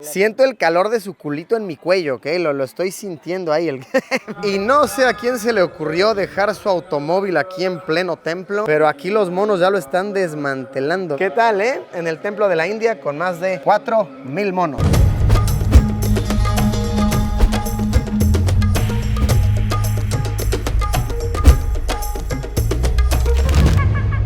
Siento el calor de su culito en mi cuello, ¿ok? Lo estoy sintiendo ahí. Y no sé a quién se le ocurrió dejar su automóvil aquí en pleno templo, pero aquí los monos ya lo están desmantelando. ¿Qué tal, En el templo de la India con más de 4,000 monos.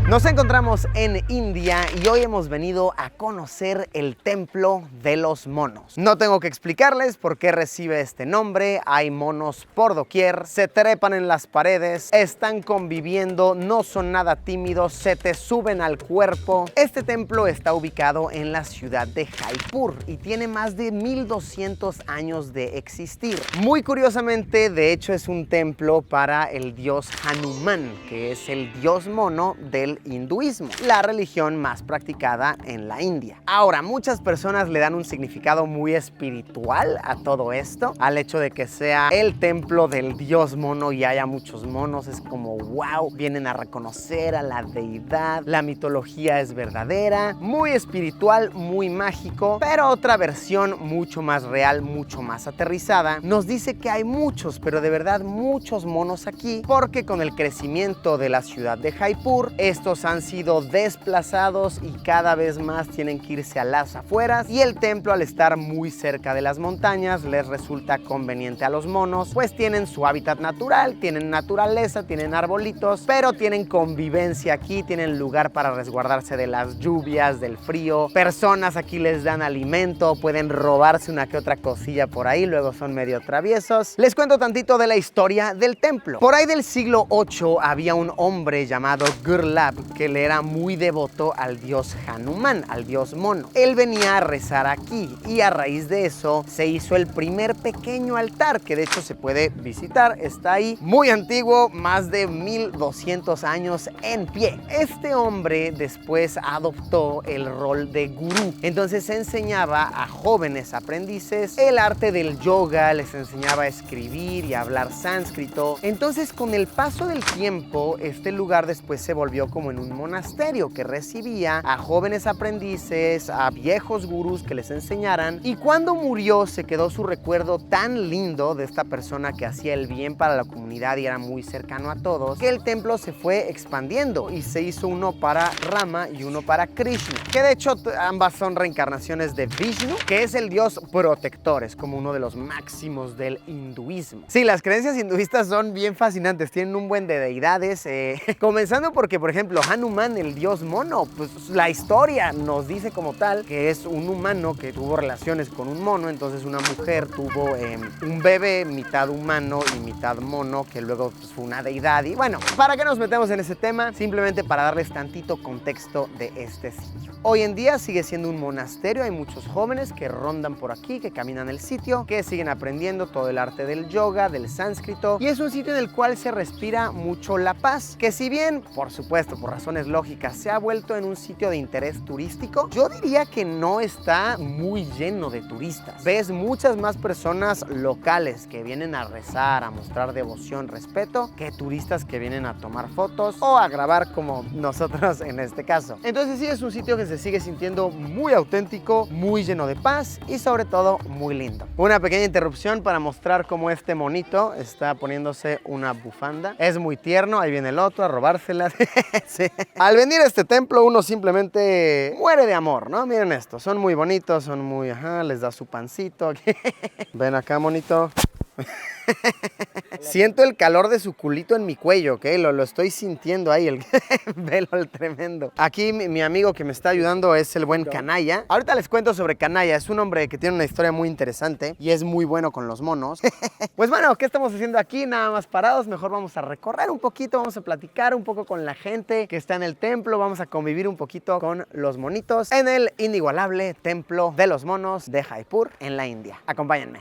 Nos encontramos en India y hoy hemos venido a conocer el templo de los monos. No tengo que explicarles por qué recibe este nombre. Hay monos por doquier, se trepan en las paredes, están conviviendo, no son nada tímidos, se te suben al cuerpo. Este templo está ubicado en la ciudad de Jaipur y tiene más de 1200 años de existir. Muy curiosamente, de hecho, es un templo para el dios Hanuman, que es el dios mono del hinduismo, la religión más practicada en la India. Ahora, muchas personas le dan un significado muy espiritual a todo esto, al hecho de que sea el templo del dios mono y haya muchos monos. Es como wow, vienen a reconocer a la deidad, la mitología es verdadera, muy espiritual, muy mágico. Pero otra versión mucho más real, mucho más aterrizada, nos dice que hay muchos, pero de verdad muchos monos aquí, porque con el crecimiento de la ciudad de Jaipur, estos han sido desplazados y cada vez más tienen que irse a las afueras, y el templo, al estar muy cerca de las montañas, les resulta conveniente a los monos, pues tienen su hábitat natural, tienen naturaleza, tienen arbolitos, pero tienen convivencia aquí, tienen lugar para resguardarse de las lluvias, del frío. Personas aquí les dan alimento, pueden robarse una que otra cosilla por ahí, luego son medio traviesos. Les cuento tantito de la historia del templo. Por ahí del siglo VIII había un hombre llamado Gurlab que le era muy devoto al dios Hanuman, al dios mono. Él venía a rezar aquí y a raíz de eso se hizo el primer pequeño altar, que de hecho se puede visitar, está ahí, muy antiguo, más de 1200 años en pie. Este hombre después adoptó el rol de gurú, entonces enseñaba a jóvenes aprendices el arte del yoga, les enseñaba a escribir y a hablar sánscrito. Entonces, con el paso del tiempo, este lugar después se volvió como en un monasterio que recibía a jóvenes aprendices, a viejos gurús que les enseñaran, y cuando murió se quedó su recuerdo tan lindo de esta persona que hacía el bien para la comunidad y era muy cercano a todos, que el templo se fue expandiendo y se hizo uno para Rama y uno para Krishna, que de hecho ambas son reencarnaciones de Vishnu, que es el dios protector, es como uno de los máximos del hinduismo. Sí, las creencias hinduistas son bien fascinantes, tienen un buen de deidades, comenzando porque, por ejemplo, Hanuman, el dios mono, pues la historia nos dice como tal que es un humano que tuvo relaciones con un mono, entonces una mujer tuvo un bebé mitad humano y mitad mono, que luego pues, fue una deidad. Y bueno, ¿para qué nos metemos en ese tema? Simplemente para darles tantito contexto de este sitio. Hoy en día sigue siendo un monasterio, hay muchos jóvenes que rondan por aquí, que caminan el sitio, que siguen aprendiendo todo el arte del yoga, del sánscrito, y es un sitio en el cual se respira mucho la paz, que si bien, por supuesto, por razones lógicas, se ha vuelto en un sitio de interés turístico, yo diría que no está muy lleno de turistas. Ves muchas más personas locales que vienen a rezar, a mostrar devoción, respeto, que turistas que vienen a tomar fotos o a grabar como nosotros en este caso. Entonces sí, es un sitio que se sigue sintiendo muy auténtico, muy lleno de paz y sobre todo muy lindo. Una pequeña interrupción para mostrar cómo este monito está poniéndose una bufanda. Es muy tierno, ahí viene el otro a robársela. Sí. Al venir a este templo uno simplemente muere de amor, ¿no? Miren esto, son muy bonitos, son muy, les da su pancito. Ven acá, monito. Siento el calor de su culito en mi cuello, ¿ok? Lo estoy sintiendo ahí, el velo, el tremendo. Aquí mi amigo que me está ayudando es el buen Canalla. Ahorita les cuento sobre Canalla, es un hombre que tiene una historia muy interesante y es muy bueno con los monos. Pues bueno, ¿qué estamos haciendo aquí? Nada más parados, mejor vamos a recorrer un poquito, vamos a platicar un poco con la gente que está en el templo, vamos a convivir un poquito con los monitos en el inigualable templo de los monos de Jaipur en la India. Acompáñenme.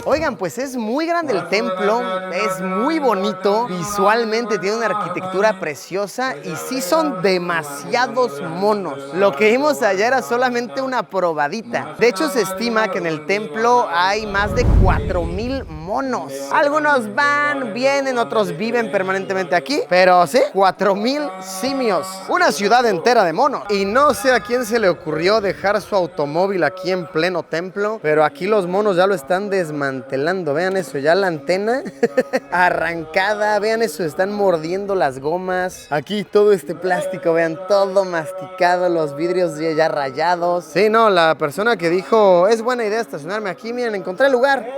Oigan, pues es muy grande el templo, es muy bonito, visualmente tiene una arquitectura preciosa y sí son demasiados monos. Lo que vimos allá era solamente una probadita. De hecho, se estima que en el templo hay más de 4000 monos monos. Algunos van, vienen, otros viven permanentemente aquí, pero sí, 4,000 simios. Una ciudad entera de monos. Y no sé a quién se le ocurrió dejar su automóvil aquí en pleno templo, pero aquí los monos ya lo están desmantelando. Vean eso, ya la antena arrancada. Vean eso, están mordiendo las gomas. Aquí todo este plástico, vean, todo masticado, los vidrios ya rayados. Sí, no, la persona que dijo, es buena idea estacionarme aquí, miren, encontré el lugar.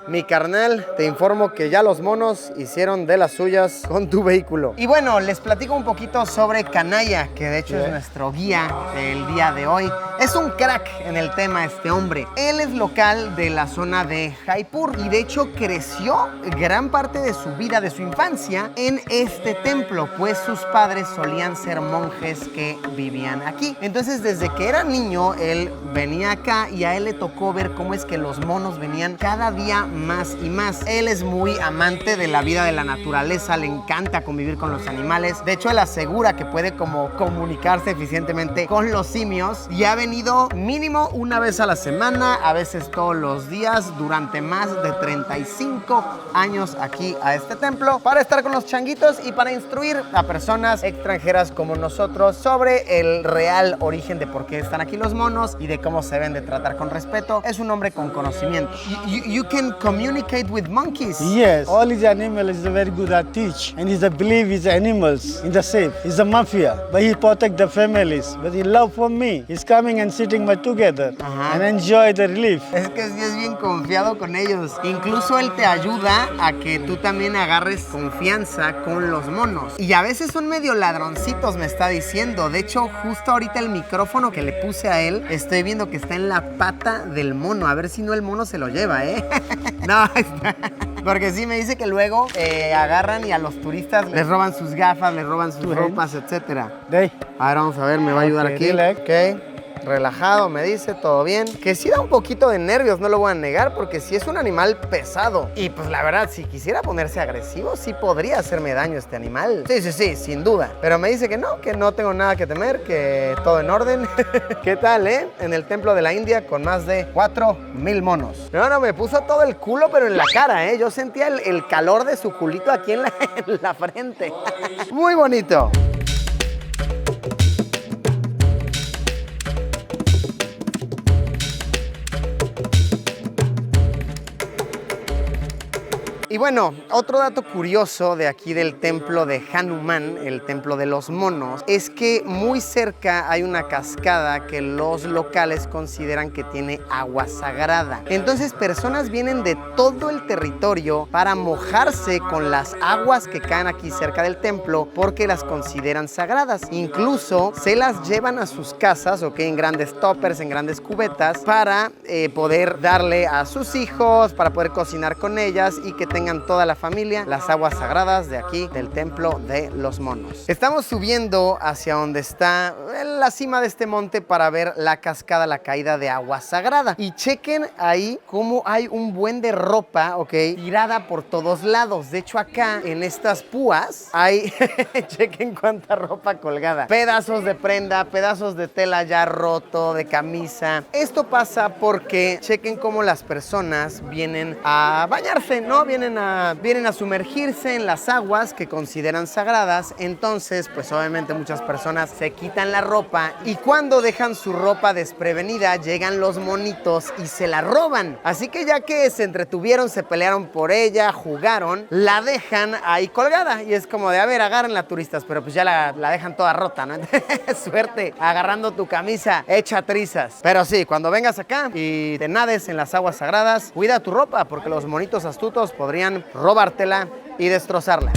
Mi carnal, te informo que ya los monos hicieron de las suyas con tu vehículo. Y bueno, les platico un poquito sobre Kanaya, que de hecho es nuestro guía del día de hoy. Es un crack en el tema este hombre. Él es local de la zona de Jaipur y de hecho creció gran parte de su vida, de su infancia, en este templo, pues sus padres solían ser monjes que vivían aquí. Entonces, desde que era niño, él venía acá y a él le tocó ver cómo es que los monos venían cada día más y más. Él es muy amante de la vida de la naturaleza, le encanta convivir con los animales. De hecho, él asegura que puede como comunicarse eficientemente con los simios y ha venido mínimo una vez a la semana, a veces todos los días, durante más de 35 años aquí a este templo para estar con los changuitos y para instruir a personas extranjeras como nosotros sobre el real origen de por qué están aquí los monos y de cómo se deben de tratar con respeto. Es un hombre con conocimiento. You can communicate with monkeys. Yes, all his animals is very good at teach, and he's a believe his animals in the safe. He's a mafia, but he protect the families. But he love for me. He's coming and sitting by together and enjoy the relief. Es que sí es bien confiado con ellos. Incluso él te ayuda a que tú también agarres confianza con los monos. Y a veces son medio ladroncitos, me está diciendo. De hecho, justo ahorita el micrófono que le puse a él, estoy viendo que está en la pata del mono. A ver si no el mono se lo lleva, ¿eh? No, está... Porque sí me dice que luego agarran y a los turistas les roban sus gafas, les roban sus ropas, etcétera. A ver, vamos a ver, me va a ayudar aquí. Ok. Relajado, me dice, todo bien. Que sí da un poquito de nervios, no lo voy a negar, porque sí es un animal pesado. Y pues la verdad, si quisiera ponerse agresivo, sí podría hacerme daño este animal. Sí, sin duda. Pero me dice que no tengo nada que temer, que todo en orden. ¿Qué tal, en el templo de la India con más de 4,000 monos. No, me puso todo el culo, pero en la cara, Yo sentía el calor de su culito aquí en la frente. Muy bonito. Y bueno, otro dato curioso de aquí del templo de Hanuman, el templo de los monos, es que muy cerca hay una cascada que los locales consideran que tiene agua sagrada. Entonces personas vienen de todo el territorio para mojarse con las aguas que caen aquí cerca del templo porque las consideran sagradas. Incluso se las llevan a sus casas, en grandes toppers, en grandes cubetas, para poder darle a sus hijos, para poder cocinar con ellas y que tengan toda la familia las aguas sagradas de aquí, del templo de los monos. Estamos subiendo hacia donde está la cima de este monte para ver la cascada, la caída de agua sagrada. Y chequen ahí cómo hay un buen de ropa, tirada por todos lados. De hecho, acá en estas púas hay, chequen cuánta ropa colgada. Pedazos de prenda, pedazos de tela ya roto, de camisa. Esto pasa porque chequen cómo las personas vienen a bañarse, ¿no? Vienen a sumergirse en las aguas que consideran sagradas. Entonces, pues obviamente muchas personas se quitan la ropa y cuando dejan su ropa desprevenida, llegan los monitos y se la roban. Así que ya que se entretuvieron, se pelearon por ella, jugaron, la dejan ahí colgada. Y es como de, a ver, agárrenla, turistas, pero pues ya la dejan toda rota, ¿no? Suerte, agarrando tu camisa hecha trizas. Pero sí, cuando vengas acá y te nades en las aguas sagradas, cuida tu ropa, porque los monitos astutos podrían robártela y destrozarla.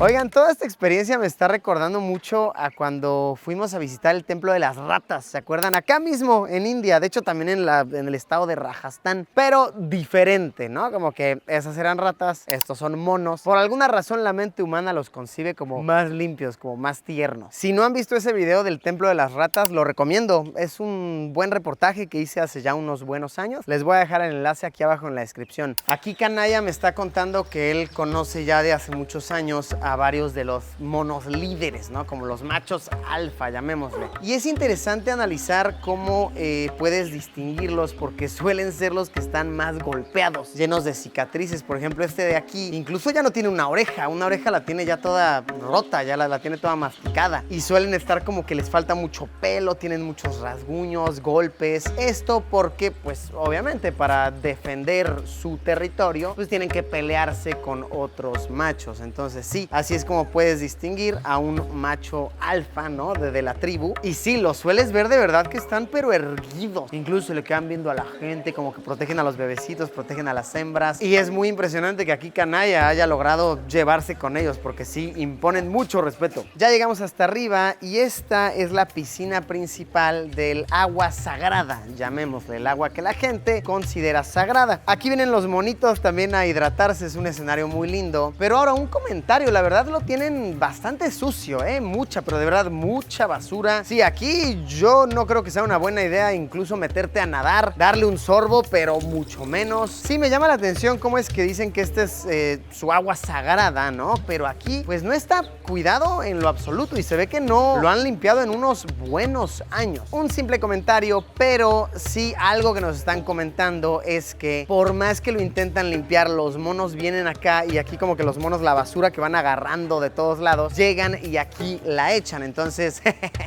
Oigan, toda esta experiencia me está recordando mucho a cuando fuimos a visitar el templo de las ratas, ¿se acuerdan? Acá mismo en India, de hecho también en el estado de Rajasthan, pero diferente, ¿no? Como que esas eran ratas, estos son monos. Por alguna razón la mente humana los concibe como más limpios, como más tiernos. Si no han visto ese video del templo de las ratas, lo recomiendo. Es un buen reportaje que hice hace ya unos buenos años. Les voy a dejar el enlace aquí abajo en la descripción. Aquí Kanaya me está contando que él conoce ya de hace muchos años a varios de los monos líderes, ¿no? Como los machos alfa, llamémosle. Y es interesante analizar cómo puedes distinguirlos porque suelen ser los que están más golpeados, llenos de cicatrices. Por ejemplo, este de aquí incluso ya no tiene una oreja la tiene ya toda rota, ya la tiene toda masticada. Y suelen estar como que les falta mucho pelo, tienen muchos rasguños, golpes. Esto porque, pues, obviamente para defender su territorio, pues tienen que pelearse con otros machos. Entonces sí, así es como puedes distinguir a un macho alfa, ¿no? De la tribu. Y sí, los sueles ver de verdad que están pero erguidos. Incluso le quedan viendo a la gente, como que protegen a los bebecitos, protegen a las hembras. Y es muy impresionante que aquí Kanaya haya logrado llevarse con ellos, porque sí, imponen mucho respeto. Ya llegamos hasta arriba y esta es la piscina principal del agua sagrada, llamémosle, el agua que la gente considera sagrada. Aquí vienen los monitos también a hidratarse, es un escenario muy lindo. Pero ahora un comentario, la verdad lo tienen bastante sucio, mucha, pero de verdad mucha basura. Sí, aquí yo no creo que sea una buena idea incluso meterte a nadar, darle un sorbo, pero mucho menos. Sí, me llama la atención cómo es que dicen que esta es su agua sagrada, ¿no? Pero aquí pues no está cuidado en lo absoluto y se ve que no lo han limpiado en unos buenos años. Un simple comentario, pero sí algo que nos están comentando es que por más que lo intentan limpiar, los monos vienen acá y aquí como que los monos, la basura que van agarrando de todos lados, llegan y aquí la echan. Entonces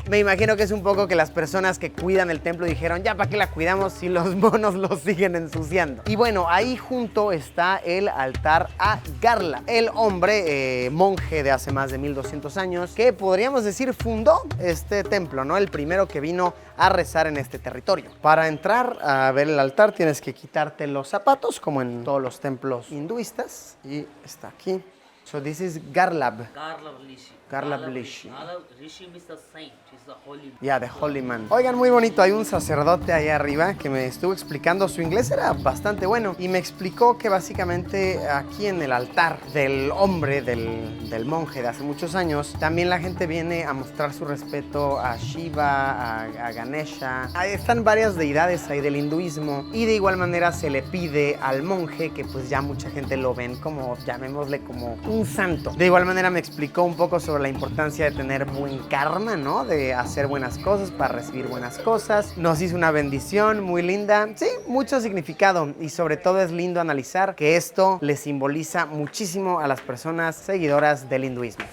me imagino que es un poco que las personas que cuidan el templo dijeron, ya para qué la cuidamos si los monos los siguen ensuciando. Y bueno, ahí junto está el altar a Garla, el hombre monje de hace más de 1200 años que podríamos decir fundó este templo, ¿no? El primero que vino a rezar en este territorio. Para entrar a ver el altar tienes que quitarte los zapatos, como en todos los templos hinduistas, y está aquí. So this is Garlab. Garlab Rishi. Garlab Rishi. Garlab Rishi means the saint, is the holy man. Yeah, the holy man. Oigan, muy bonito. Hay un sacerdote ahí arriba que me estuvo explicando. Su inglés era bastante bueno y me explicó que básicamente aquí en el altar del hombre, del monje de hace muchos años, también la gente viene a mostrar su respeto a Shiva, a Ganesha. Ahí están varias deidades ahí del hinduismo y de igual manera se le pide al monje, que pues ya mucha gente lo ven como, llamémosle como un santo. De igual manera me explicó un poco sobre la importancia de tener buen karma, ¿no? De hacer buenas cosas para recibir buenas cosas. Nos hizo una bendición muy linda. Sí, mucho significado y sobre todo es lindo analizar que esto le simboliza muchísimo a las personas seguidoras del hinduismo.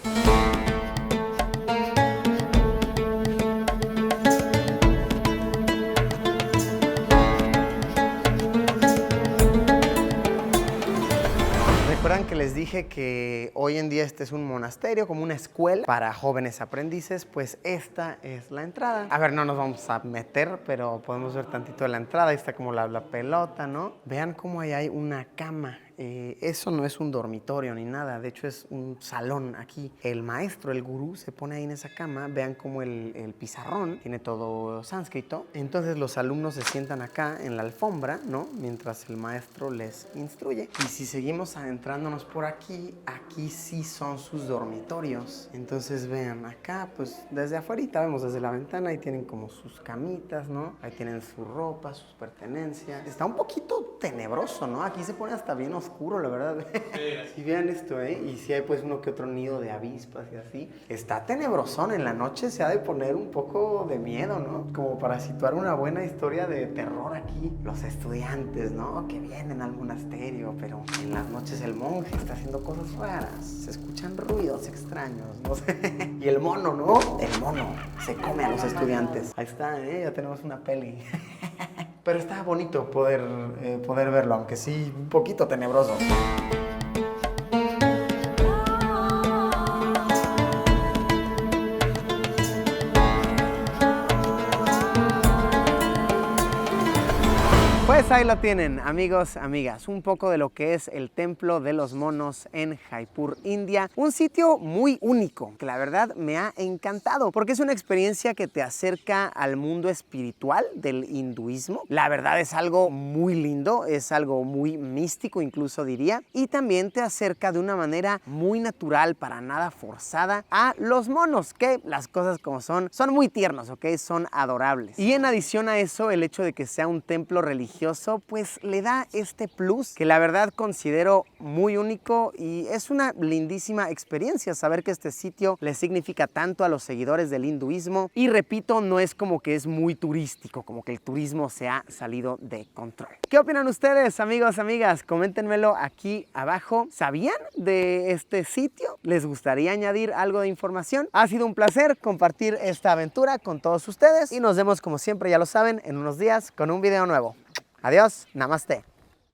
¿Recuerdan que les dije que hoy en día este es un monasterio, como una escuela para jóvenes aprendices? Pues esta es la entrada. A ver, no nos vamos a meter, pero podemos ver tantito de la entrada. Ahí está como la pelota, ¿no? Vean cómo ahí hay una cama. Eso no es un dormitorio ni nada, de hecho es un salón aquí. El maestro, el gurú, se pone ahí en esa cama. Vean cómo el pizarrón tiene todo sánscrito. Entonces los alumnos se sientan acá en la alfombra, ¿no? Mientras el maestro les instruye. Y si seguimos adentrándonos por aquí, aquí sí son sus dormitorios. Entonces vean, acá pues desde afuera vemos desde la ventana, ahí tienen como sus camitas, ¿no? Ahí tienen su ropa, sus pertenencias. Está un poquito tenebroso, ¿no? Aquí se pone hasta bien oscuro, la verdad. Y vean esto, y si hay pues uno que otro nido de avispas y así. Está tenebrosón, en la noche se ha de poner un poco de miedo, ¿no? Como para situar una buena historia de terror aquí. Los estudiantes, ¿no? Que vienen al monasterio, pero en las noches el monje está haciendo cosas raras. Se escuchan ruidos extraños, no sé. Y el mono, ¿no? El mono se come a los estudiantes. Ahí está, ya tenemos una peli. Pero está bonito poder verlo, aunque sí un poquito tenebroso. Pues ahí lo tienen, amigos, amigas, un poco de lo que es el Templo de los Monos en Jaipur, India. Un sitio muy único, que la verdad me ha encantado, porque es una experiencia que te acerca al mundo espiritual del hinduismo. La verdad es algo muy lindo, es algo muy místico incluso diría, y también te acerca de una manera muy natural, para nada forzada, a los monos, que las cosas como son muy tiernos, ¿ok? Son adorables. Y en adición a eso, el hecho de que sea un templo religioso religioso, pues le da este plus que la verdad considero muy único y es una lindísima experiencia saber que este sitio le significa tanto a los seguidores del hinduismo y repito, no es como que es muy turístico, como que el turismo se ha salido de control. ¿Qué opinan ustedes, amigos, amigas? Coméntenmelo aquí abajo. ¿Sabían de este sitio? ¿Les gustaría añadir algo de información? Ha sido un placer compartir esta aventura con todos ustedes y nos vemos como siempre, ya lo saben, en unos días con un video nuevo. Adiós, namaste.